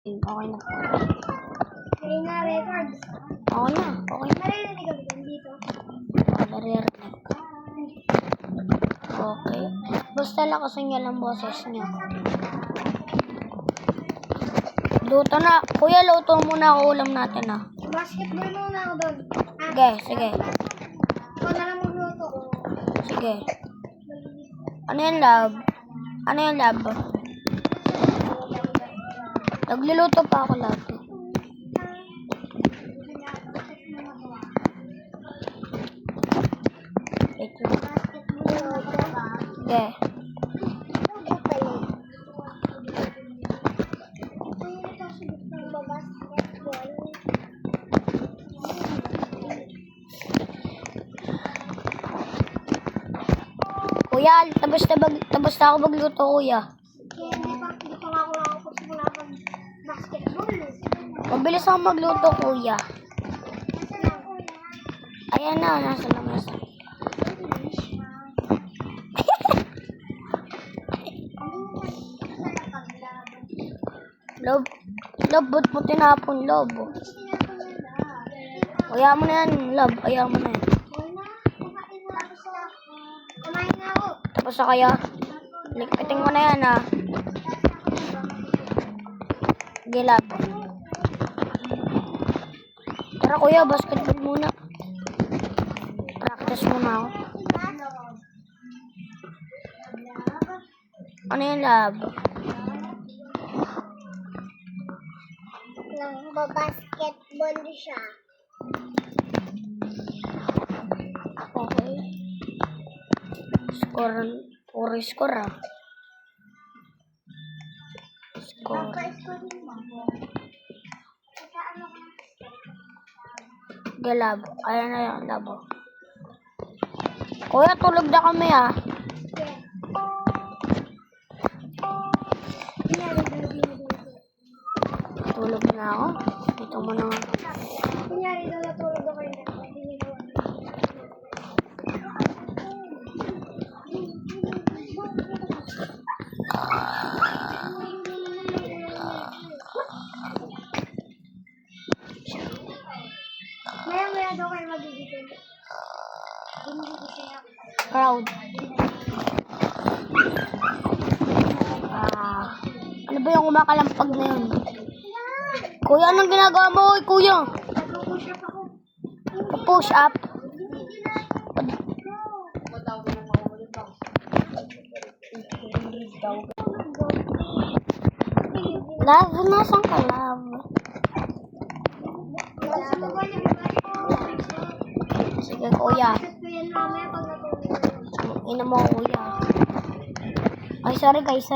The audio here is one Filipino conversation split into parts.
Okay na. Hindi na record. Okay na. Okay na. Maririnig kami dito. Naririnig. Okay. Basta lakasan niya lang boses niya. Luto na. Kuya, luto muna ako ulam natin ah. Basketball muna ako doon. Sige, sige. Ikaw na lang magluto. Sige. Ano yan, love? Ano yan, love? Nagluluto pa ako, love. Wait lang. Sige. Kuya, tapos na ako magluto, kuya. Hindi pa nga ako nakapagsimula pag basketball. Mabilis ako magluto, kuya. Ayan na, nasa lamesa. Lob, ba't mo tinapon, Lob? Kaya mo na yan, Lob. Kaya mo na yan. Kumain na ako. Tapos na kaya? Likpitin mo na yan, ha? Sige, Lob. Tara, kuya, basketball muna. Practice muna ako. Ano yan, Lob? Basketball siya. Okay. Puro score, ah. Score. Sige, Lab. Kaya na yan, Lab. Kuya, tulog na kami, ah. Tulog na ako. Ito mo na nga. Kunyari daw natulog ako yun. Maya daw kayo magigising. Gumigising ako. Crowd. Ano ba yung kumakalampag na yun? Kuya, anong ginagawa mo? Oy, kuya. Nag-push up ako. Push up. Love, nasan ka, love? Sige, kuya. Ina mo, kuya. Ay, sorry guys.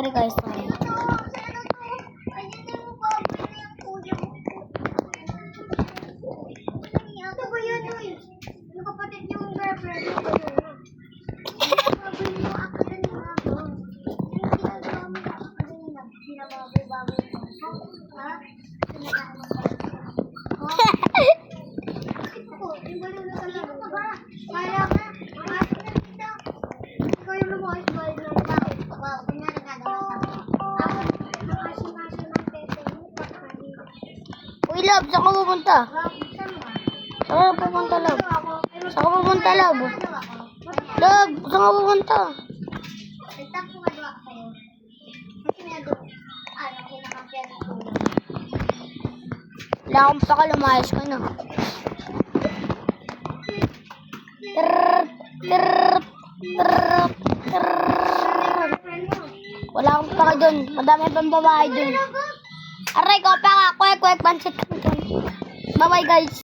Uy, love, saan ka pupunta? Saan ka pupunta, love? Saan ka pupunta, love? Love, saan ka pupunta? Wala akong paka, lumayas ka na. Wala akong paka dun. Madami pang babae dun. Aray ko, paka. Kwek, pansit ka dun. Bye-bye, guys.